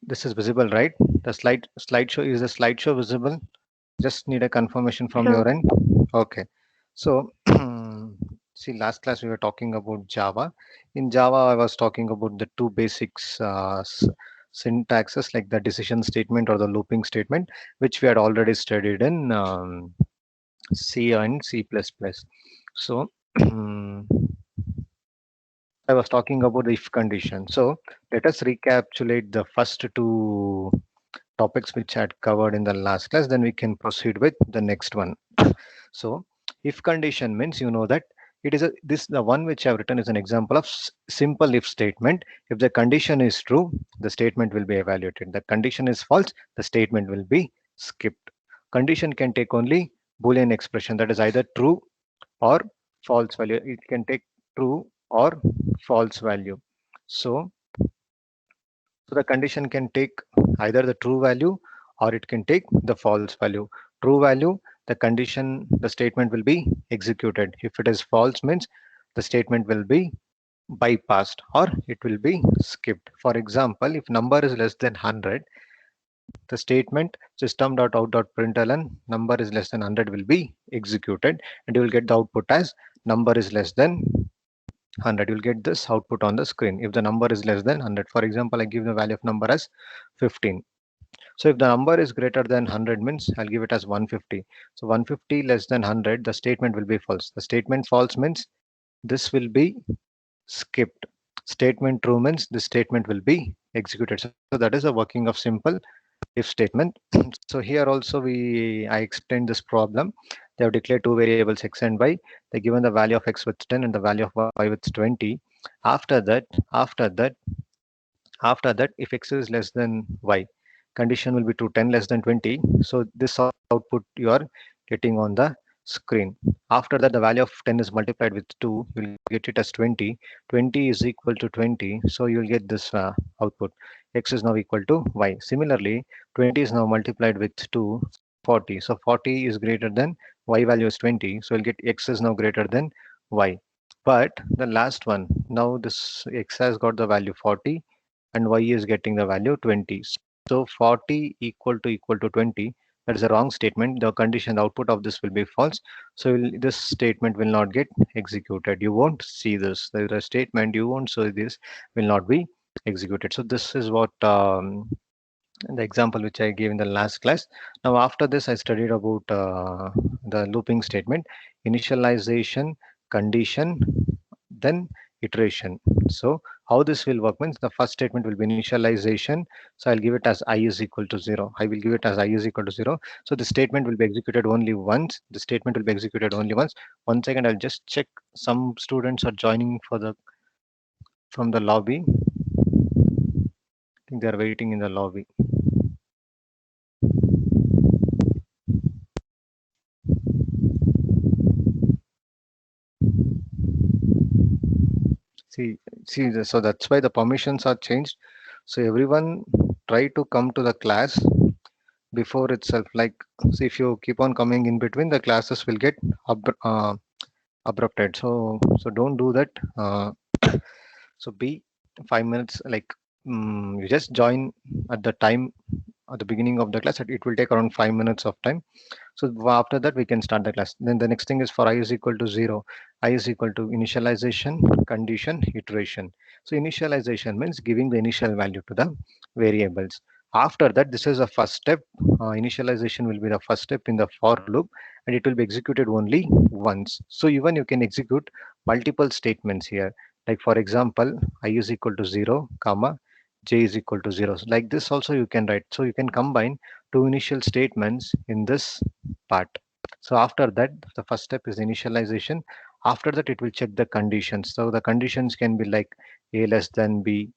This is visible, right? The slideshow, is the slideshow visible? Just need a confirmation from Sure. your end. Okay. So see, last class we were talking about Java. In Java, I was talking about the two basics syntaxes, like the decision statement or the looping statement, which we had already studied in C and C++. So I was talking about the if condition. So let us recapitulate the first two topics which I had covered in the last class. Then we can proceed with the next one. So if condition means, you know that it is the one which I have written is an example of simple if statement. If the condition is true, the statement will be evaluated. The condition is false, the statement will be skipped. Condition can take only Boolean expression, that is either true or false value. It can take true or false value. So, so the condition can take either the true value or it can take the false value. True value, the condition, the statement will be executed. If it is false means the statement will be bypassed or it will be skipped. For example, if number is less than 100, the statement system.out.println number is less than 100 will be executed, and you will get the output as number is less than 100. You'll get this output on the screen if the number is less than 100. For example, I give the value of number as 15. So if the number is greater than 100 means I'll give it as 150. So 150 less than 100, the statement will be false. The statement false means this will be skipped. Statement true means this statement will be executed. So that is a working of simple if statement. So here also I explained this problem. They have declared two variables x and y. They given the value of x with 10 and the value of y with 20. After that, after that, if x is less than y, condition will be true, 10 less than 20. So this output you are getting on the screen. After that, the value of 10 is multiplied with 2. You'll get it as 20. 20 is equal to 20. So you'll get this output. X is now equal to y. Similarly, 20 is now multiplied with 2, 40. So 40 is greater than y value is 20. So you'll get x is now greater than y. But the last one, now this x has got the value 40 and y is getting the value 20. So 40 equal to 20. That is a wrong statement. The condition, the output of this will be false. So this statement will not get executed. You won't see this. There is a statement you won't see this will not be executed. So this is what the example which I gave in the last class. Now after this I studied about the looping statement, initialization, condition, then iteration. So how this will work means the first statement will be initialization. So I'll give it as I is equal to 0. I will give it as I is equal to 0. So the statement will be executed only once. The statement will be executed only once. 1 second, I'll just check. Some students are joining for the from the lobby. I think they are waiting in the lobby. See, so that's why the permissions are changed. So everyone try to come to the class before itself. Like, see, if you keep on coming in between, the classes will get abrupted. So don't do that. So be 5 minutes. Like, you just join at the time at the beginning of the class. It will take around 5 minutes of time. So after that, we can start the class. Then the next thing is for I is equal to 0. I is equal to initialization, condition, iteration. So initialization means giving the initial value to the variables. After that, this is the first step. Initialization will be the first step in the for loop, and it will be executed only once. So even you can execute multiple statements here. Like for example, I is equal to 0, comma, j is equal to 0. So like this also you can write. So you can combine two initial statements in this part. So after that, the first step is initialization. After that, it will check the conditions. So the conditions can be like a less than b,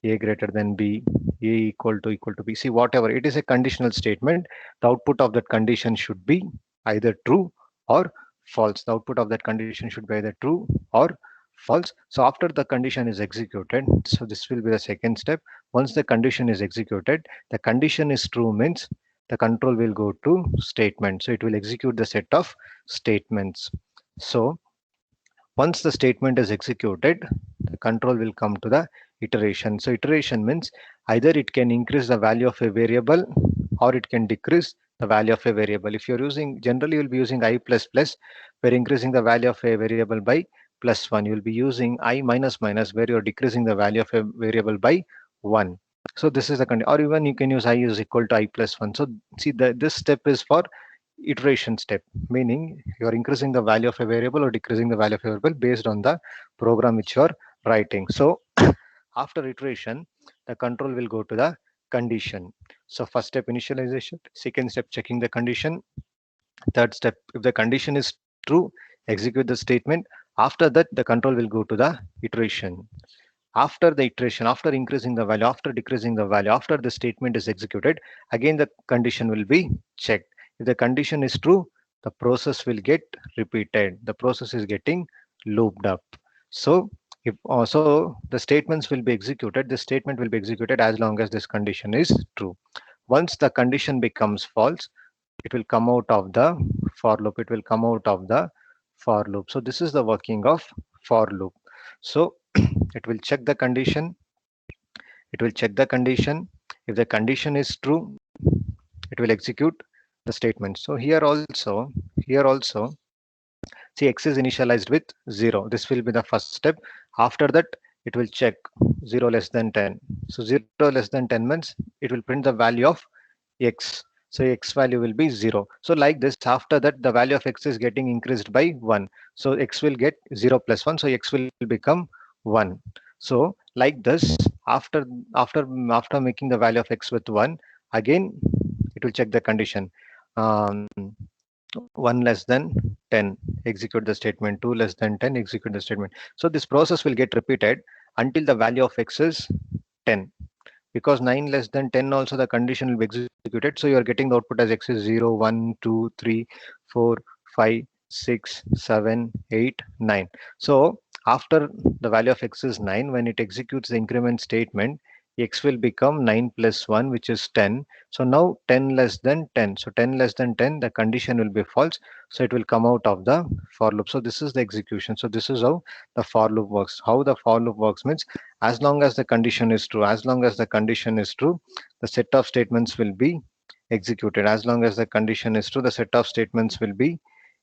a greater than b, a equal to b. See, whatever it is a conditional statement, the output of that condition should be either true or false. The output of that condition should be either true or false. So after the condition is executed, so this will be the second step. Once the condition is executed, the condition is true means the control will go to statement. So it will execute the set of statements. So once the statement is executed, the control will come to the iteration. So iteration means either it can increase the value of a variable or it can decrease the value of a variable. If you're using, generally you'll be using I plus plus, where increasing the value of a variable by plus 1. You'll be using I minus minus, where you're decreasing the value of a variable by 1. So this is the condition. Or even you can use I is equal to I plus 1. So see, this step is for iteration step, meaning you're increasing the value of a variable or decreasing the value of a variable based on the program which you're writing. So after iteration, the control will go to the condition. So first step initialization, second step checking the condition, third step if the condition is true, execute the statement. After that, the control will go to the iteration. After the iteration, after increasing the value, after decreasing the value, after the statement is executed, again the condition will be checked. If the condition is true, the process will get repeated. The process is getting looped up. So if also the statements will be executed, the statement will be executed as long as this condition is true. Once the condition becomes false, it will come out of the for loop. It will come out of the for loop. So this is the working of for loop. So it will check the condition. It will check the condition. If the condition is true, it will execute the statement. So here also, see x is initialized with 0. This will be the first step. After that, it will check 0 less than 10. So 0 less than 10 means it will print the value of x. So x value will be 0. So like this, after that, the value of x is getting increased by 1. So x will get 0 plus 1. So x will become 1. So like this, after making the value of x with 1, again it will check the condition. Um, 1 less than 10, execute the statement. 2 less than 10, execute the statement. So this process will get repeated until the value of x is 10, because 9 less than 10 also the condition will be executed. So you are getting the output as x is 0 1 2 3 4 5 6 7 8 9. So after the value of x is 9, when it executes the increment statement, x will become 9 plus 1, which is 10. So now 10 less than 10, so 10 less than 10, the condition will be false, so it will come out of the for loop. So this is the execution. So this is how the for loop works. How the for loop works means, as long as the condition is true, as long as the condition is true, the set of statements will be executed. As long as the condition is true, the set of statements will be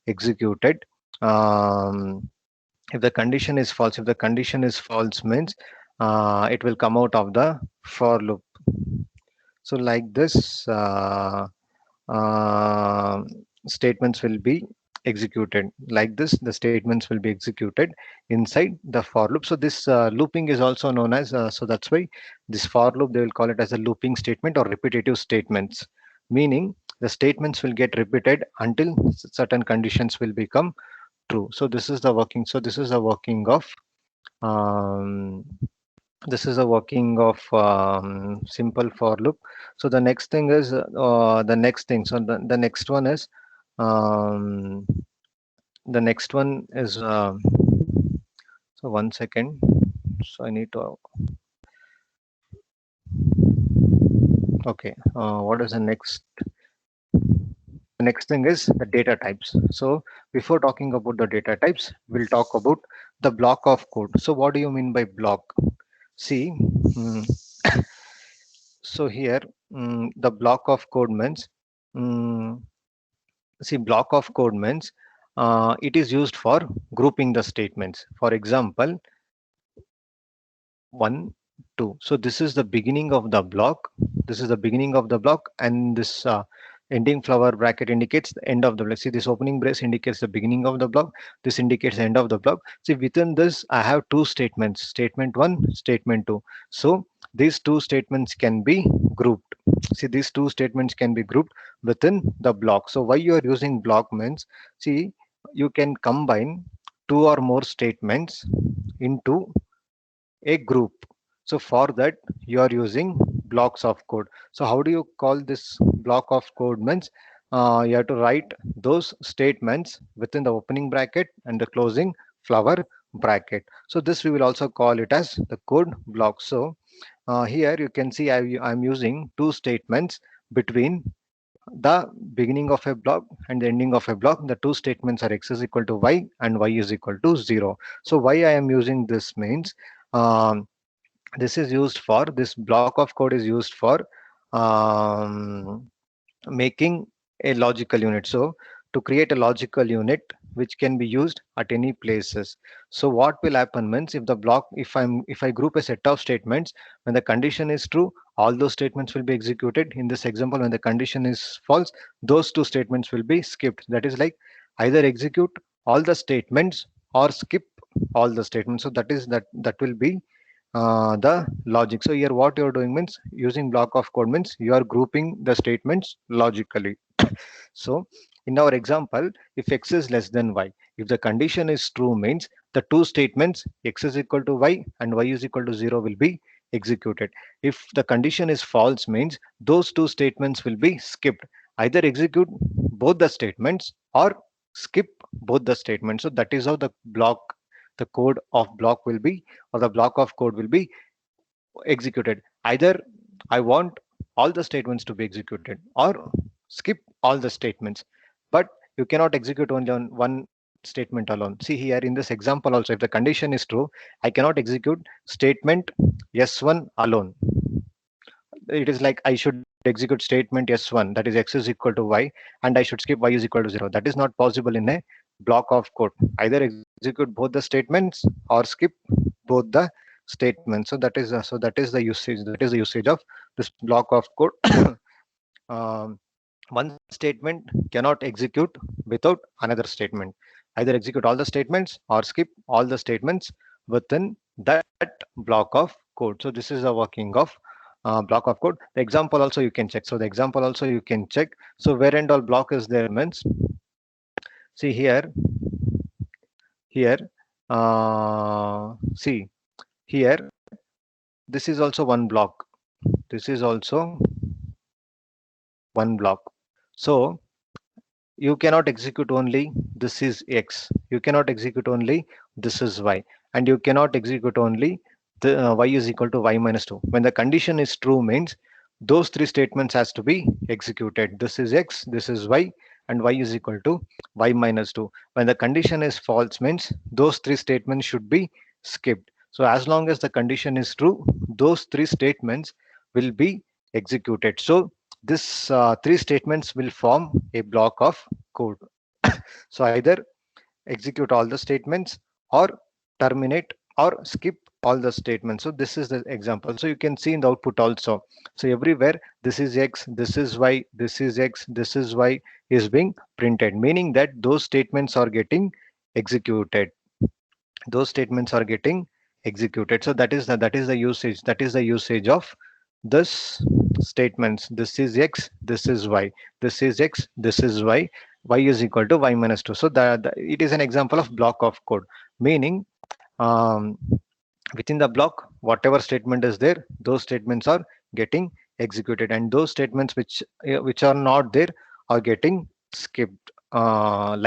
executed. If the condition is false, if the condition is false means it will come out of the for loop. So like this, uh, statements will be executed. Like this, the statements will be executed inside the for loop. So this looping is also known as, so that's why this for loop, they will call it as a looping statement or repetitive statements, meaning the statements will get repeated until certain conditions will become true. So this is the working. So this is the working of um, simple for loop. So the next thing is the next thing. So the next one is um, the next one is so 1 second. So I need to, okay. What is the next? The next thing is the data types. So before talking about the data types, we'll talk about the block of code. So what do you mean by block? See, so here the block of code means, mm, see, block of code means it is used for grouping the statements. For example, 1 2. So this is the beginning of the block. This is the beginning of the block, and this ending flower bracket indicates the end of the block. See, this opening brace indicates the beginning of the block. This indicates the end of the block. See, within this I have two statements, statement 1, statement 2. So these two statements can be grouped. See, these two statements can be grouped within the block. So why you are using block means, see, you can combine two or more statements into a group. So for that, you are using blocks of code. So how do you call this block of code means, you have to write those statements within the opening bracket and the closing flower bracket. So this we will also call it as the code block. So here you can see I'm using two statements between the beginning of a block and the ending of a block. The two statements are x is equal to y and y is equal to 0. So why I am using this means, um, this block of code is used for um, making a logical unit. So to create a logical unit which can be used at any places. So what will happen means, if I group a set of statements, when the condition is true, all those statements will be executed. In this example, when the condition is false, those two statements will be skipped. That is like either execute all the statements or skip all the statements. So that will be the logic. So here what you're doing means, using block of code means you are grouping the statements logically. So in our example, if x is less than y, if the condition is true means the two statements x is equal to y and y is equal to 0 will be executed. If the condition is false means those two statements will be skipped. Either execute both the statements or skip both the statements. So that is how the code of block will be, or the block of code will be executed. Either I want all the statements to be executed or skip all the statements. But you cannot execute only on one statement alone. See here in this example also, if the condition is true, I cannot execute statement S1 alone. It is like I should execute statement S1, that is x is equal to y, and I should skip y is equal to 0. That is not possible in a block of code. Either execute both the statements or skip both the statements. That is the usage of this block of code. um, One statement cannot execute without another statement. Either execute all the statements or skip all the statements within that block of code. So this is the working of block of code. The example also you can check. So the example also you can check. So where and all block is there means, see here, see here, this is also one block. This is also one block. So you cannot execute only this is x, you cannot execute only this is y, and you cannot execute only the y is equal to y minus 2. When the condition is true means those three statements has to be executed. This is x, this is y, and y is equal to y minus 2. When the condition is false means those three statements should be skipped. So as long as the condition is true, those three statements will be executed. So this three statements will form a block of code. So either execute all the statements or terminate or skip all the statements. So this is the example. So you can see in the output also. So everywhere this is x, this is y, this is x, this is y is being printed, meaning that those statements are getting executed. Those statements are getting executed. So that is the usage of this statements. This is x, this is y, this is x, this is y is equal to y minus 2. So that it is an example of block of code, meaning um, within the block whatever statement is there, those statements are getting executed, and those statements which are not there are getting skipped. When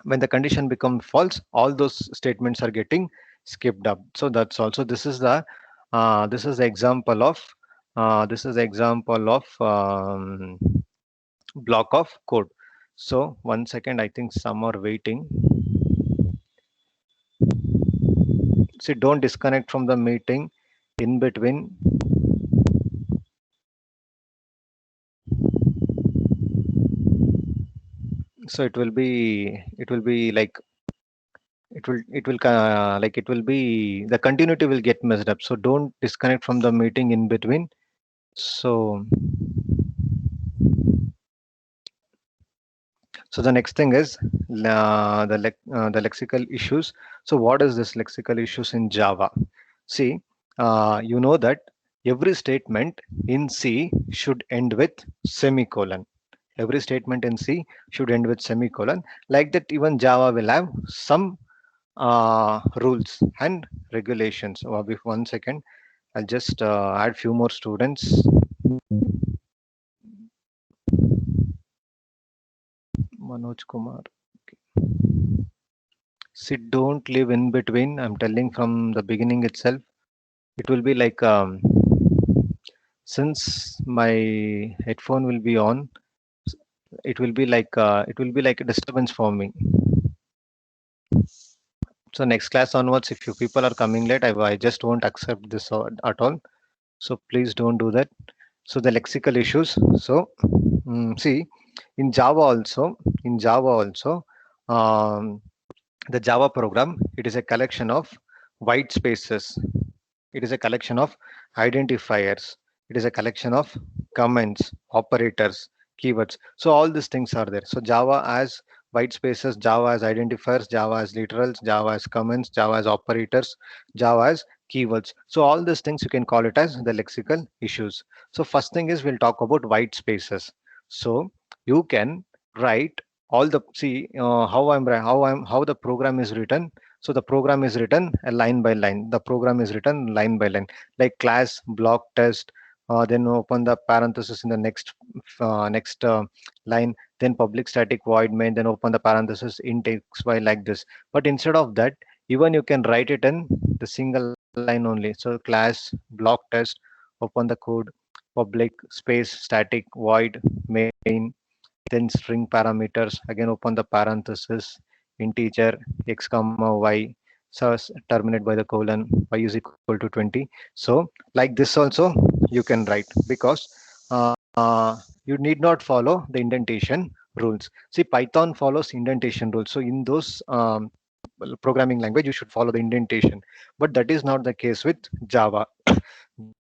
the condition becomes false, all those statements are getting skipped up. So that's also, this is the example of block of code. So 1 second, I think some are waiting. See, don't disconnect from the meeting in between. So it will be like it will be, the continuity will get messed up. So don't disconnect from the meeting in between. So the next thing is the lexical issues. So what is this lexical issues in Java? See, you know that every statement in C should end with semicolon. Every statement in C should end with semicolon. Like that, even Java will have some rules and regulations. 1 second, I'll just add few more students. Manoj Kumar. Sit, don't live in between. I'm telling from the beginning itself. It will be like since my headphone will be on, it will be like a disturbance for me. So next class onwards, if you people are coming late, I just won't accept this at all. So please don't do that. So the lexical issues. So see, in Java also, in Java also, um, the Java program, it is a collection of white spaces. It is a collection of identifiers. It is a collection of comments, operators, keywords. So all these things are there. So Java as white spaces, Java as identifiers, Java as literals, Java as comments, Java as operators, Java as keywords. So all these things you can call it as the lexical issues. So first thing is we'll talk about white spaces. So you can write all the see how the program is written. So the program is written line by line. The program is written line by line, like class block test. Then open the parenthesis in the next line. Then public static void main. Then open the parenthesis int xy like this. But instead of that, even you can write it in the single line only. So class block test. Open the code. Public space static void main, then string parameters, again open the parenthesis, integer x comma y, so terminate by the colon, y is equal to 20. So like this also you can write, because you need not follow the indentation rules. See, Python follows indentation rules, so in those programming language you should follow the indentation, but that is not the case with Java.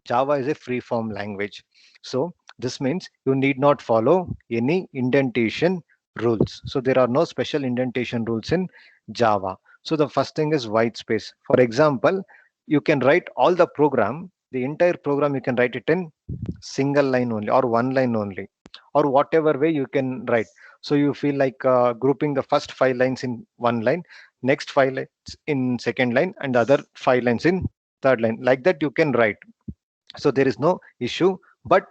Java is a free form language. So this means you need not follow any indentation rules. So there are no special indentation rules in Java. So the first thing is white space. For example, you can write all the program, the entire program you can write it in single line only or one line only, or whatever way you can write. So you feel like grouping the first 5 lines in one line, next 5 lines in second line, and the other 5 lines in third line. Like that you can write. So there is no issue, but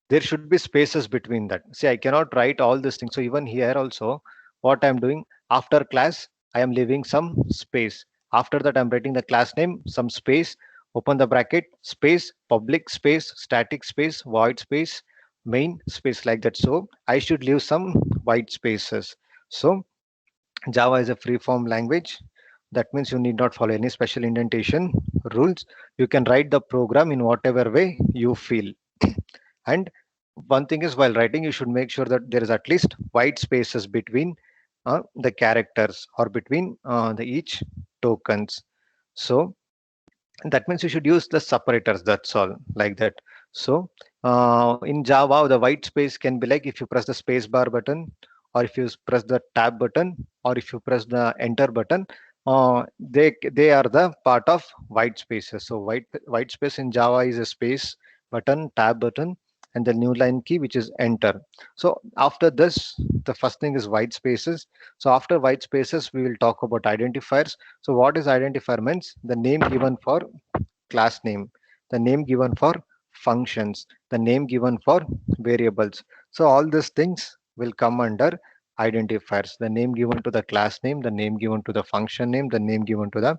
there should be spaces between that. See, I cannot write all these things. So even here also, what I'm doing, after class I am leaving some space. After that I'm writing the class name, some space, open the bracket, space, public space, static space, void space, main space, like that. So I should leave some white spaces. So Java is a free form language. That means you need not follow any special indentation rules. You can write the program in whatever way you feel. And one thing is, while writing, you should make sure that there is at least white spaces between the characters, or between the each tokens. So that means you should use the separators. That's all, like that. So in Java, the white space can be like if you press the space bar button, or if you press the tab button, or if you press the enter button. They are the part of white spaces. So white space in Java is a space button, tab button, and the new line key, which is enter. So after this, the first thing is white spaces. So after white spaces, we will talk about identifiers. So what is identifier? Means the name given for class name, the name given for functions, the name given for variables. So all these things will come under identifiers. The name given to the class name, the name given to the function name, the name given to the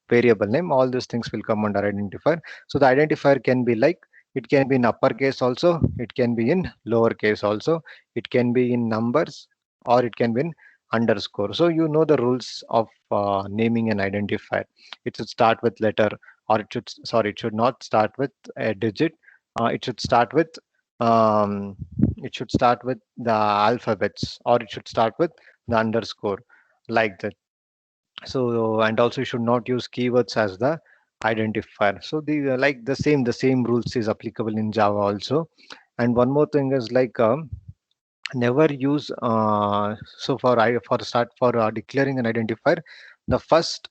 variable name, all these things will come under identifier. So the identifier can be like, it can be in uppercase also, it can be in lowercase also, it can be in numbers, or it can be in underscore. So you know the rules of naming an identifier. It should start with letter, or it should, sorry, it should not start with a digit. It should start with um, it should start with the alphabets, or it should start with the underscore, like that. So, and also you should not use keywords as the identifier. So the like the same rules is applicable in Java also. And one more thing is like, never use so for start for declaring an identifier, the first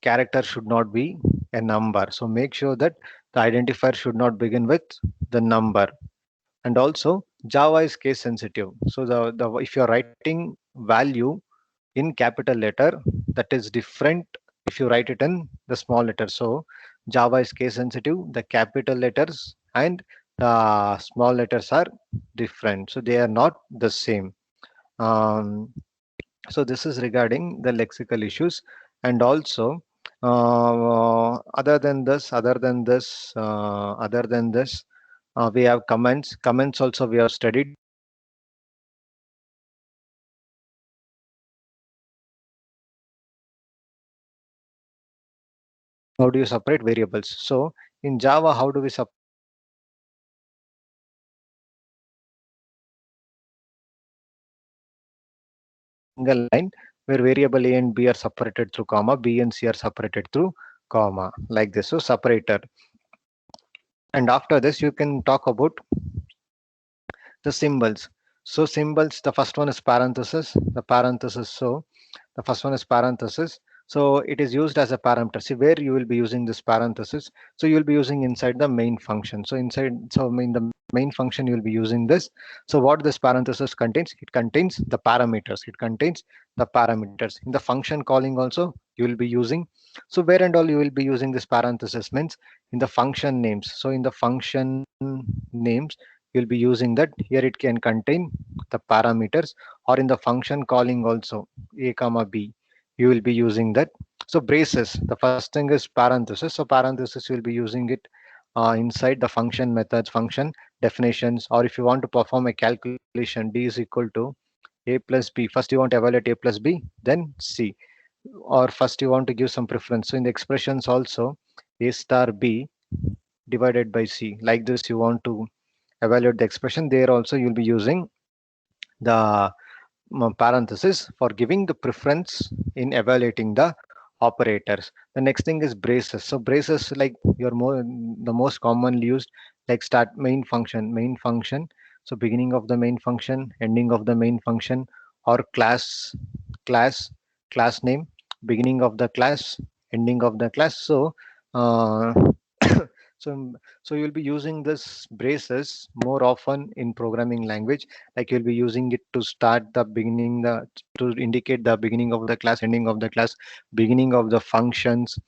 character should not be a number. So make sure that the identifier should not begin with the number. And also Java is case sensitive. So the if you're writing value in capital letter, that is different if you write it in the small letter. So Java is case sensitive. The capital letters and the small letters are different. So they are not the same. Um, so this is regarding the lexical issues. And also other than this, we have comments. Comments also we have studied. how do you separate variables? So in Java, how do we separate variables? Single line where variable A and B are separated through comma, B and C are separated through comma, like this. So separator. And after this, you can talk about the symbols. So symbols, the first one is parenthesis, the parenthesis. So the first one is parenthesis. So it is used as a parameter. See where you will be using this parenthesis. So you will be using inside the main function. So in the main function, you will be using this. So what this parenthesis contains? It contains the parameters. It contains the parameters. In the function calling also, you will be using. So where and all you will be using this parenthesis means in the function names. So in the function names, you'll be using that. Here it can contain the parameters, or in the function calling also a comma b, you will be using that. So braces, the first thing is parenthesis. So parenthesis you'll be using it inside the function methods, function definitions, or if you want to perform a calculation, d is equal to a plus b. First you want to evaluate a plus b, then c, or first you want to give some preference. So in the expressions also, a star b divided by c, like this you want to evaluate the expression. There also you'll be using the parenthesis for giving the preference in evaluating the operators. The next thing is braces. So braces, like your more the most commonly used, like start main function. So beginning of the main function, ending of the main function, or class class name, beginning of the class, ending of the class. So uh, so so you'll be using this braces more often in programming language, like you'll be using it to start the beginning, the to indicate the beginning of the class, ending of the class, beginning of the functions,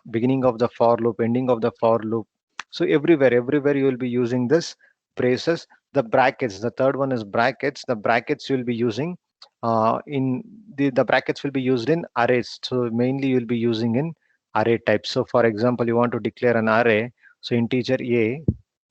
beginning of the for loop, ending of the for loop. So everywhere you will be using this braces. The brackets, the third one is brackets. The brackets you'll be using in the brackets will be used in arrays. So mainly you'll be using in array types. So for example, you want to declare an array. So integer a,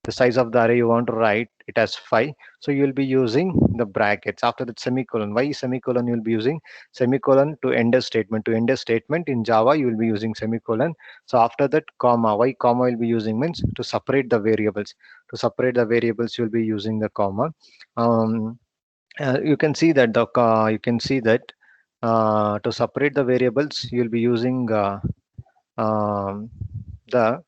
the size of the array you want to write it as 5. So you will be using the brackets. After that, semicolon. Why semicolon? You will be using semicolon to end a statement. To end a statement in Java, you will be using semicolon. So after that, comma. Why comma will be using means to separate the variables. To separate the variables, you will be using the comma. um, you can see that to separate the variables, you'll be using um, the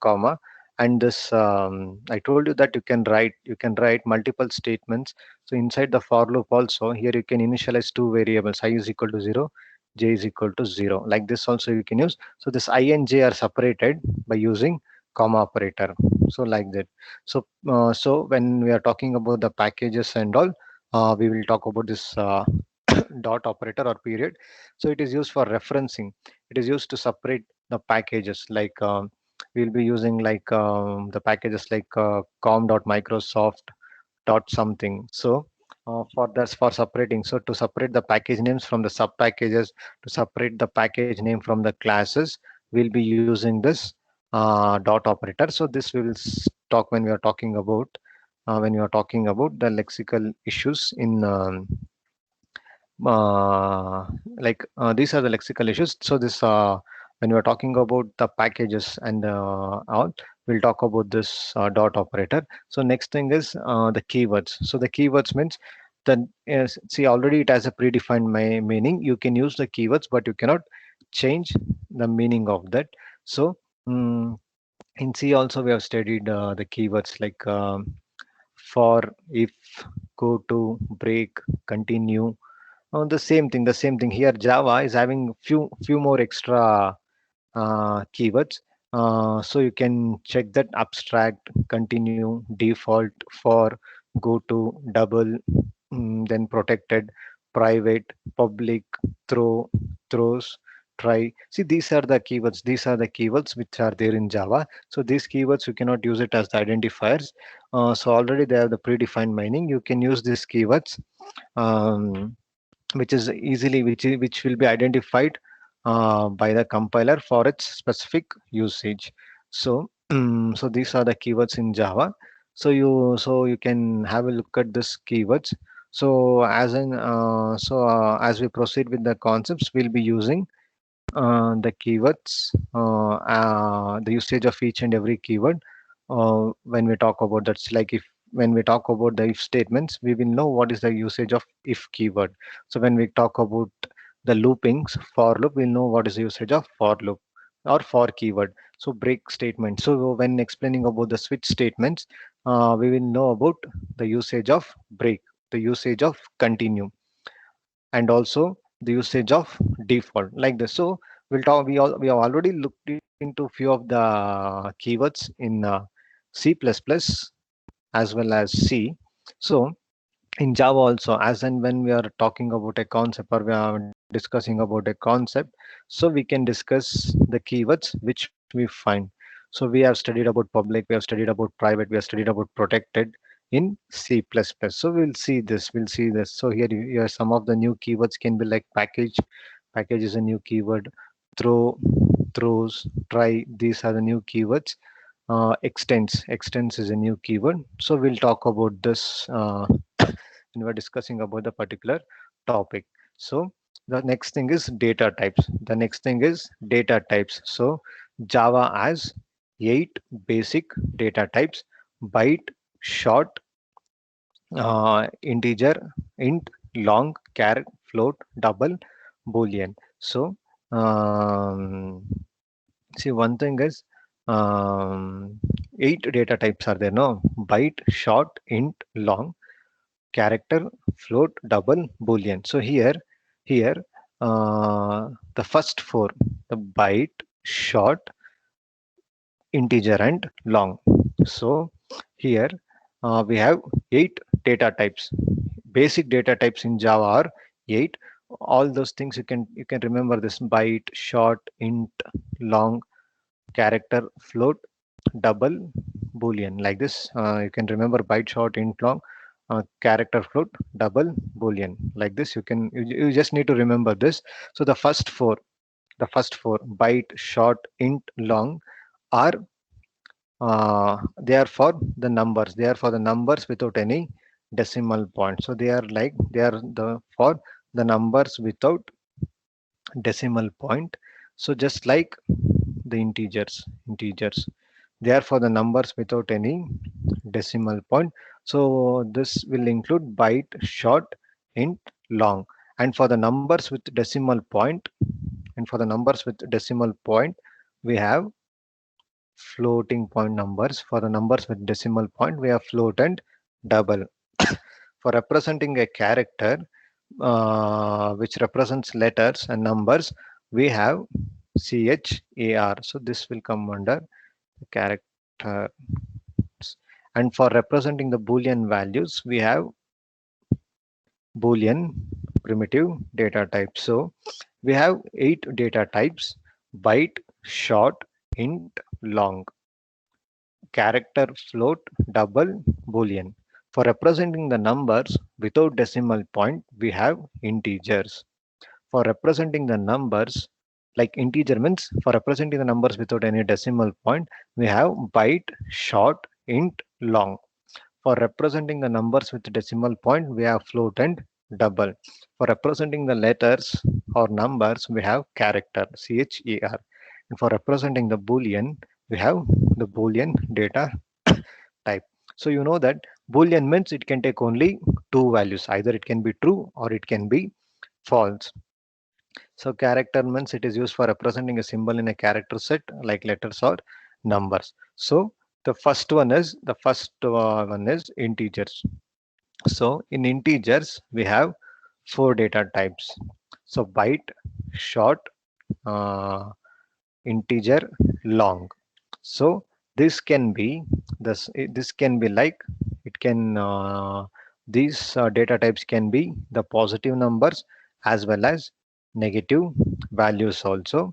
comma. And this I told you that you can write multiple statements. So inside the for loop also, here you can initialize two variables, I is equal to 0, j is equal to 0, like this also you can use. So this I and j are separated by using comma operator. So like that. So when we are talking about the packages and all, we will talk about this dot operator or period. So it is used for referencing. It is used to separate the packages, like we'll be using like the packages like com.microsoft dot something. So for that's for separating. So to separate the package names from the sub packages, to separate the package name from the classes, we'll be using this dot operator. So this we will talk when we are talking about the lexical issues in these are the lexical issues. So this when we are talking about the packages and all, we'll talk about this dot operator. So next thing is the keywords. So the keywords means that see, already it has a predefined meaning. You can use the keywords, but you cannot change the meaning of that. So mm in C also we have studied the keywords like for, if, go to, break, continue. The same thing here. Java is having few more extra keywords. So you can check that: abstract, continue, default, for, go to, double, then protected, private, public, throw, throws, try. See, these are the keywords which are there in Java. So these keywords you cannot use it as the identifiers. So already they have the predefined meaning. You can use these keywords. Um, which is easily which will be identified by the compiler for its specific usage. So so these are the keywords in Java. So you can have a look at this keywords. So as we proceed with the concepts, we'll be using the keywords, the usage of each and every keyword. When we talk about that's like if when we talk about the if statements, we will know what is the usage of if keyword. So when we talk about the loopings, for loop, we'll know what is the usage of for loop or for keyword. So break statement. So when explaining about the switch statements, we will know about the usage of break, the usage of continue, and also the usage of default like this. So we'll talk we have already looked into few of the keywords in C++ as well as C. So in Java also, as and when we are talking about a concept or we are discussing about a concept, so we can discuss the keywords which we find. So we have studied about public, we have studied about private, we have studied about protected in C++. So we'll see this. So here some of the new keywords can be like package. Package is a new keyword. Throw, throws, try. These are the new keywords. Extends is a new keyword. So we'll talk about this when we're discussing about the particular topic. So the next thing is data types. The next thing is data types. So Java has 8 basic data types: byte, short, integer, int, long, char, float, double, boolean. So see, one thing is, 8 data types are there. No, byte, short, int, long, character, float, double, boolean. So here, the first four, the byte, short, integer, and long. So here we have 8 data types. Basic data types in Java are 8. All those things you can remember this: byte, short, int, long, character, float, double, boolean. Like this, you can remember byte, short, int, long, character, float, double, boolean. Like this, you just need to remember this. So the first four byte, short, int, long are they are for the numbers. They are for the numbers without any decimal point. So they are the for the numbers without decimal point. So just like the integers, they are for the numbers without any decimal point. So this will include byte, short, int, long. And for the numbers with decimal point, and for the numbers with decimal point, we have floating point numbers. For the numbers with decimal point, we have float and double. For representing a character which represents letters and numbers, we have char. So this will come under the character. And for representing the Boolean values, we have Boolean primitive data type. So we have 8 data types: byte, short, int, long, character, float, double, boolean. For representing the numbers without decimal point, we have integers. For representing the numbers, like integer means for representing the numbers without any decimal point, we have byte, short, int, long. For representing the numbers with decimal point, we have float and double. For representing the letters or numbers, we have character, char. And for representing the boolean, we have the boolean data type. So you know that boolean means it can take only two values. Either it can be true or it can be false. So character means it is used for representing a symbol in a character set like letters or numbers. So the first one is integers. So in integers we have 4 data types. So byte, short, uh, integer, long. So this can be this can be like it can these data types can be the positive numbers as well as negative values also.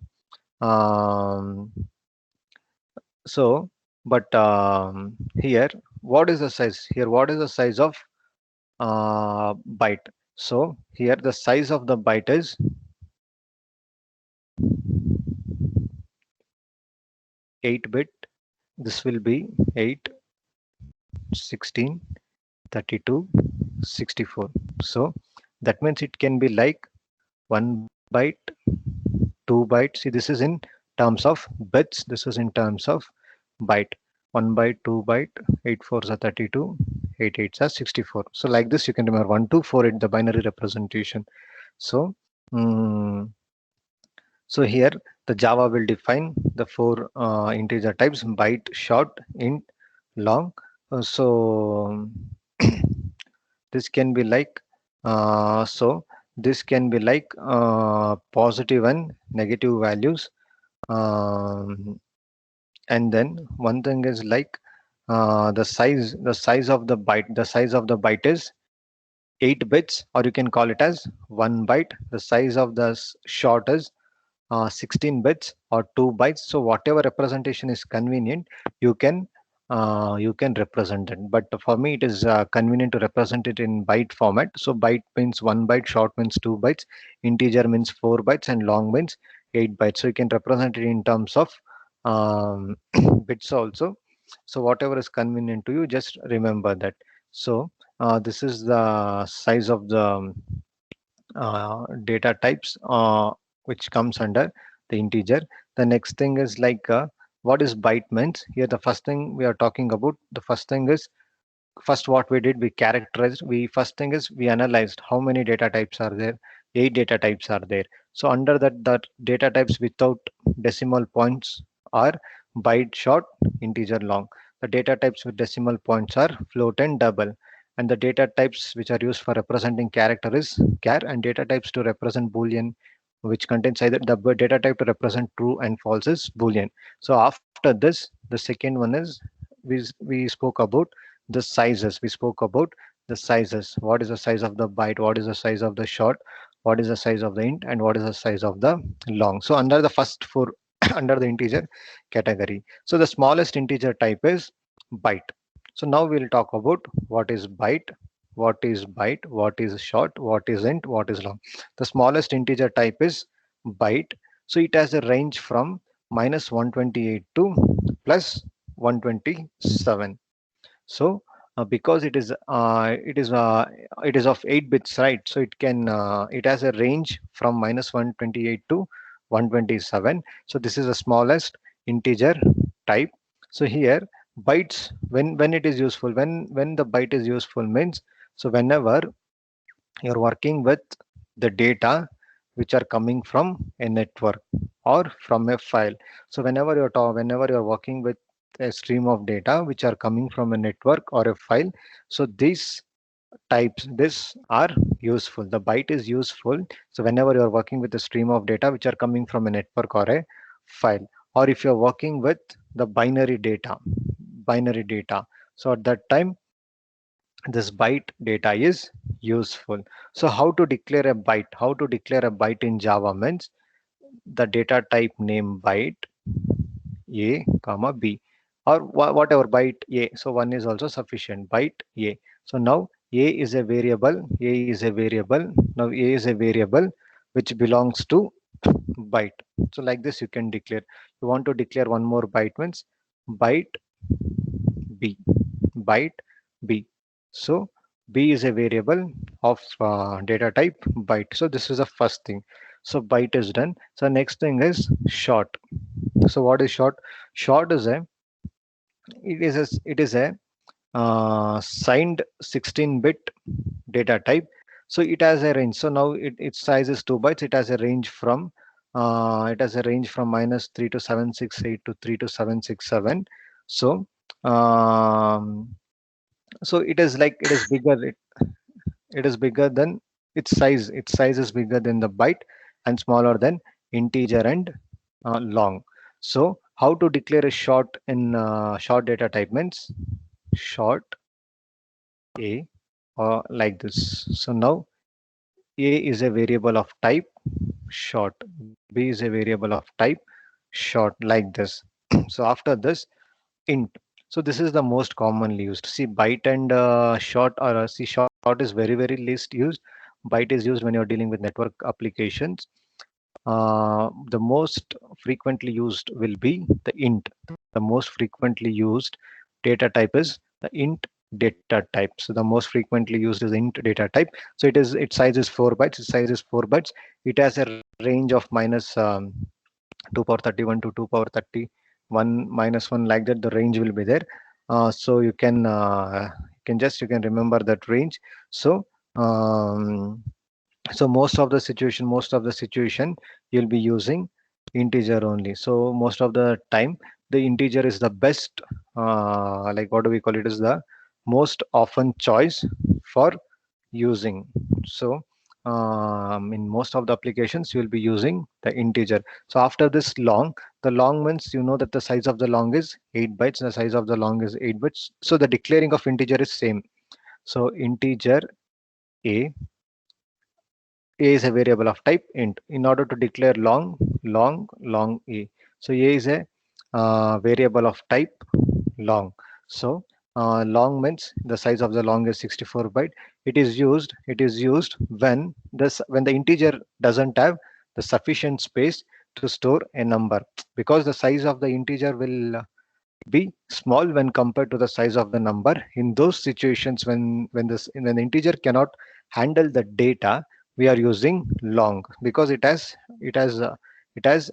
Um, so, but here, what is the size? Here, what is the size of byte? So here, the size of the byte is 8 bit. This will be 8, 16, 32, 64. So that means it can be like 1 byte, 2 byte. See, this is in terms of bits. This is in terms of byte. 1 byte, 2 byte, 8 fours are 32, 8 eights are 64. So like this, you can remember 1, 2, 4, 8, the binary representation. So, so here the Java will define the four integer types: byte, short, int, long. So this can be like this can be like positive and negative values. Um, and then one thing is like the size of the byte. The size of the byte is 8 bits, or you can call it as 1 byte. The size of the short is 16 bits or 2 bytes. So whatever representation is convenient, you can represent it. But for me, it is convenient to represent it in byte format. So byte means 1 byte, short means 2 bytes, integer means 4 bytes, and long means 8 bytes. So you can represent it in terms of um, bits also. So whatever is convenient to you, just remember that. So this is the size of the data types which comes under the integer. The next thing is like what is byte means. Here the first thing we are talking about, the first thing is, first what we did, we characterized, we first thing is we analyzed how many data types are there. 8 data types are there. So under that data types without decimal points are byte, short, integer, long. The data types with decimal points are float and double. And the data types which are used for representing character is char, and data types to represent boolean, which contains either the data type to represent true and false is boolean. So after this, the second one is we spoke about the sizes. We spoke about the sizes. What is the size of the byte? What is the size of the short? What is the size of the int? And what is the size of the long? So under the first four, under the integer category. So the smallest integer type is byte. So now we'll talk about what is byte, what is short, what is int, what is long. The smallest integer type is byte. So it has a range from -128 to plus 127. So because it is of 8 bits, right? So it has a range from -128 to 127. So this is the smallest integer type. So here bytes, when it is useful, when the byte is useful means, so whenever you're working with the data which are coming from a network or from a file. So whenever you're working with a stream of data which are coming from a network or a file, so these types, this are useful. The byte is useful. So whenever you're working with a stream of data which are coming from a network or a file, or if you're working with the binary data, so at that time this byte data is useful. So how to declare a byte? How to declare a byte in Java means the data type name byte A, comma B, or whatever byte A. So one is also sufficient. Byte A. So now A is a variable. A is a variable. Now A is a variable which belongs to byte. So like this you can declare. You want to declare one more byte means byte B, byte B. So B is a variable of data type byte. So this is the first thing. So byte is done. So next thing is short. So what is short? Short is a it is a signed 16-bit data type. So it has a range. So now its size is 2 bytes. It has a range from -3 to 768 to 3 to 767. So um, so it is like it is bigger. It is bigger than its size. Its size is bigger than the byte and smaller than integer and long. So how to declare a short in short data type means short A, or like this. So now A is a variable of type short, B is a variable of type short, like this. So after this, int. So this is the most commonly used. See, byte and short, or see, short is very least used. Byte is used when you're dealing with network applications. The most frequently used will be the int. The most frequently used data type is the int data type. So the most frequently used is int data type. So its size is 4 bytes. Its size is 4 bytes. It has a range of minus 2 power 31 to 2 power 31 minus 1, like that the range will be there. So you can remember that range. So um, most of the situation you'll be using integer only. So most of the time the integer is the best, like what do we call it, is the most often choice for using. So in most of the applications you will be using the integer. So after this long, the long means you know that the size of the long is 8 bytes, the size of the long is 8 bits, so the declaring of integer is same. So integer a is a variable of type int. In order to declare long a, so a is a variable of type long. So long means the size of the long is 64 byte. It is used when the integer doesn't have the sufficient space to store a number, because the size of the integer will be small when compared to the size of the number. In those situations when the integer cannot handle the data, we are using long, because it has a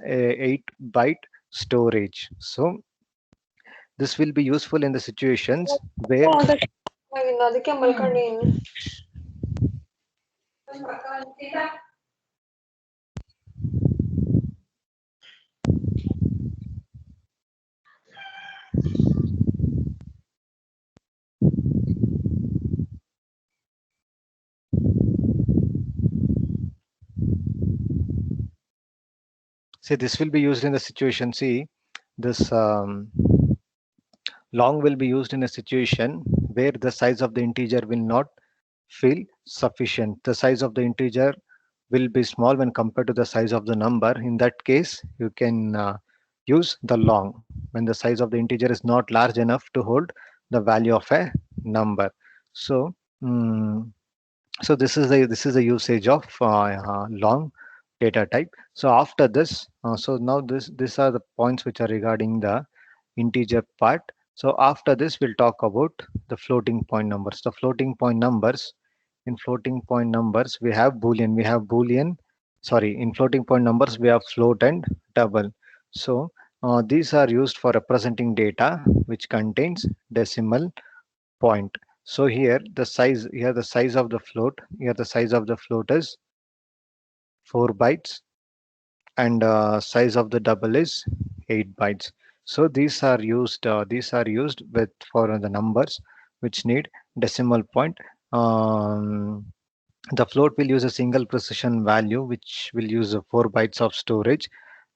8 byte storage. So this will be useful in the situations where ಅದಕ್ಕೆ ಮಲ್ಕೊಂಡೀನಿ. see this will be used in the situation. See this long will be used in a situation where the size of the integer will not feel sufficient. The size of the integer will be small when compared to the size of the number. In that case, you can use the long when the size of the integer is not large enough to hold the value of a number. So, mm, so this is the usage of long data type. So after this, so now these are the points which are regarding the integer part. So after this, we'll talk about the floating point numbers. The floating point numbers, in floating point numbers, we have boolean. Sorry, in floating point numbers, we have float and double. So these are used for representing data which contains decimal point. So here the size of the float is 4 bytes, and size of the double is 8 bytes. So these are used with for the numbers which need decimal point. Um, the float will use a single precision value which will use 4 bytes of storage.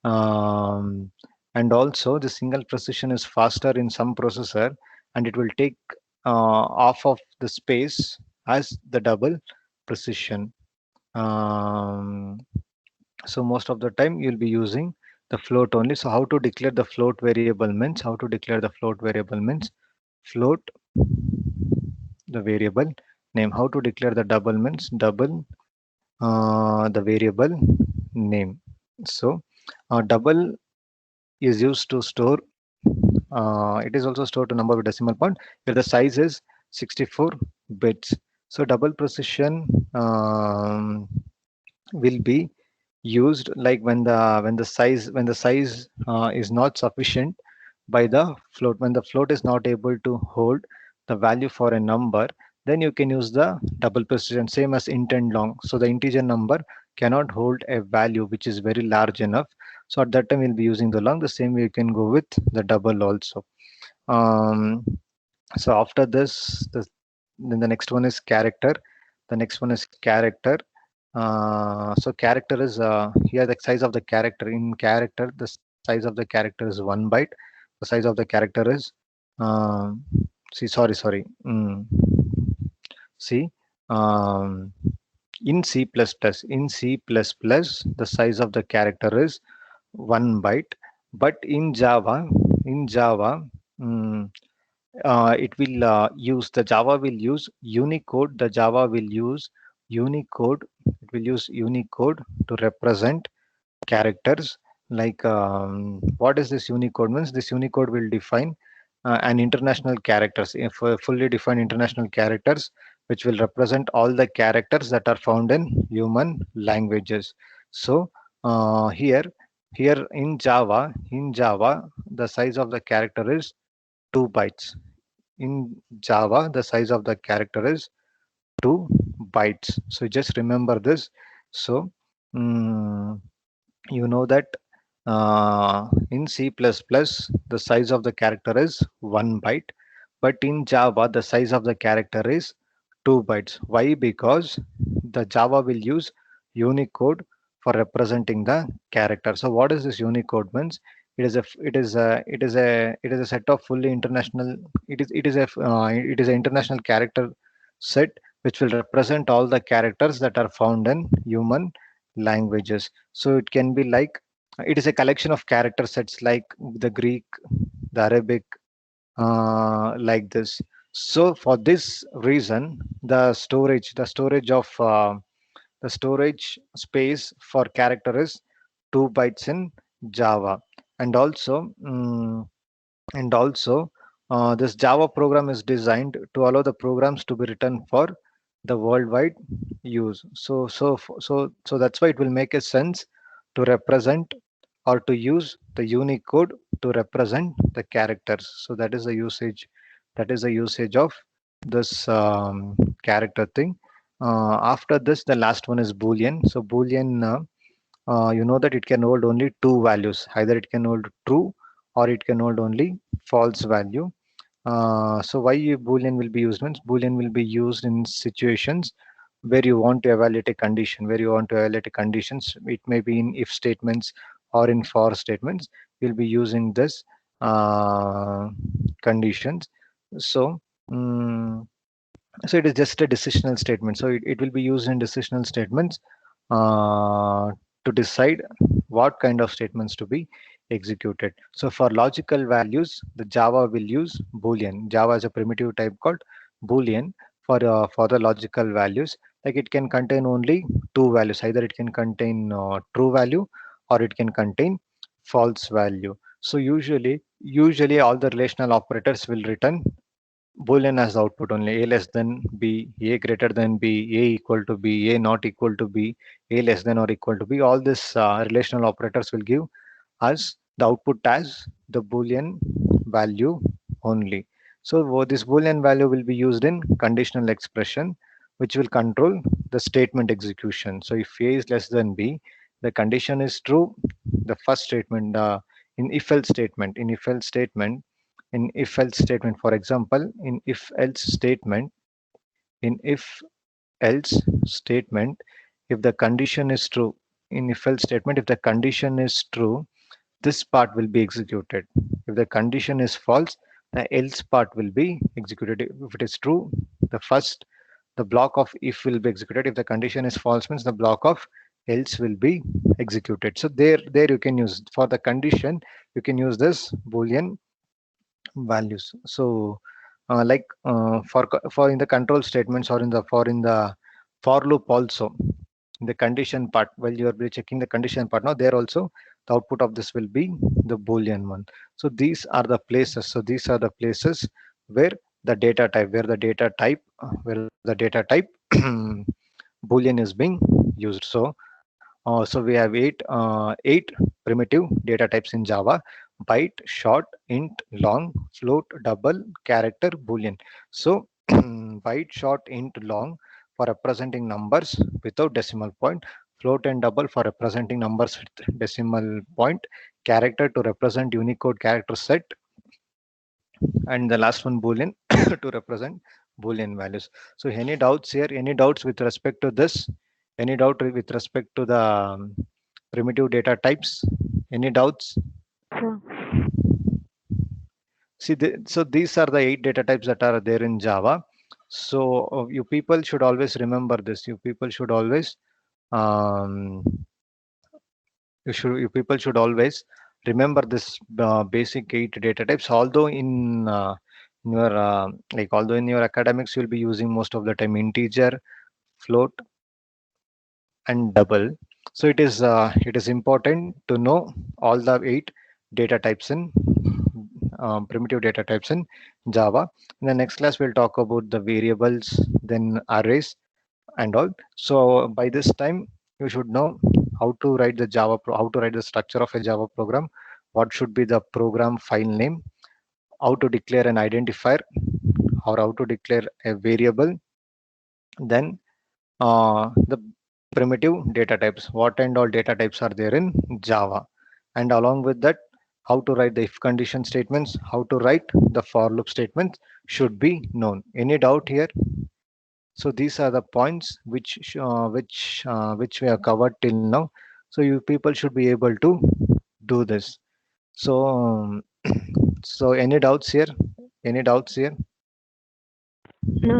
Um, and also the single precision is faster in some processor, and it will take off of the space as the double precision. Um, so most of the time you'll be using the float only. So how to declare the float variable means, float the variable name. How to declare the double means double the variable name. So double is used to store, it is also stored to number with decimal point where the size is 64 bits. So double precision will be used like when the size is not sufficient by the float. When the float is not able to hold the value for a number, then you can use the double precision, same as int and long. So the integer number cannot hold a value which is very large enough, so at that time we'll be using the long. The same way you can go with the double also. um, so after this, then the next one is character. So character is here the size of the character. In character, the size of the character is 1 byte. The size of the character is um, see sorry sorry see in C++, the size of the character is 1 byte. But in Java, mm, it will use the Java will use Unicode. It will use Unicode to represent characters. Like what is this Unicode means? This Unicode will define an international characters, if fully defined international characters, which will represent all the characters that are found in human languages. So Here, in Java, the size of the character is 2 bytes. In Java, the size of the character is 2 bytes. So just remember this. So mm, you know that in C++, the size of the character is 1 byte, but in Java, the size of the character is 2 bytes. Why? Because the Java will use Unicode for representing the character. So what is this Unicode means? It is a set of fully international. It is an international character set which will represent all the characters that are found in human languages. So it can be like it is a collection of character sets like the Greek, the Arabic, like this. So for this reason, the storage space for character is 2 bytes in Java, and also this Java program is designed to allow the programs to be written for the worldwide use. So that's why it will make a sense to represent or to use the Unicode to represent the characters. So that is the usage. That is the usage of this character thing. After this, the last one is Boolean. So Boolean, you know that it can hold only two values. Either it can hold true or it can hold only false value. So why Boolean will be used means Boolean will be used in situations where you want to evaluate a condition, where you want to evaluate a conditions. It may be in if statements or in for statements. We'll be using this conditions. So, mm so it is just a decisional statement. So it will be used in decisional statements uh, to decide what kind of statements to be executed. So for logical values, the Java will use Boolean. Java is a primitive type called Boolean for the logical values. Like it can contain only two values. Either it can contain true value or it can contain false value. So usually all the relational operators will return Boolean as the output only. A less than B, A greater than B, A equal to B, A not equal to B, A less than or equal to B. All these relational operators will give us the output as the Boolean value only. So this Boolean value will be used in conditional expression, which will control the statement execution. So if A is less than B, the condition is true. The first statement in if else statement, for example, in if else statement, if the condition is true, in if else statement, if the condition is true, this part will be executed. If the condition is false, the else part will be executed. If it is true, the block of if will be executed. If the condition is false, means the block of else will be executed. So there you can use for the condition, you can use this Boolean values. So for in the control statements or in the for loop also, in the condition part, while you are checking the condition part, now there also the output of this will be the Boolean one. So these are the places where the data type where the data type Boolean is being used. So we have eight primitive data types in Java: byte, short, int, long, float, double, character, Boolean. So byte, short, int, long for representing numbers without decimal point, float and double for representing numbers with decimal point, character to represent Unicode character set, and the last one Boolean to represent Boolean values. So any doubts here? Any doubts with respect to this? Any doubt with respect to the primitive data types? Any doubts? Yes, So these are the 8 data types that are there in Java. So you people should always remember this. Um, you people should always remember this basic 8 data types. Although in your academics you'll be using most of the time integer, float, and double. So it is important to know all the 8 data types in primitive data types in Java. In the next class, we'll talk about the variables, then arrays, and all. So by this time, you should know how to write the how to write the structure of a Java program, what should be the program file name, how to declare an identifier, or how to declare a variable, then the primitive data types, what and all data types are there in Java, and along with that, how to write the if condition statements, how to write the for loop statements should be known. Any doubt here? So these are the points which we have covered till now. So you people should be able to do this. So so any doubts here? Any doubts here? No,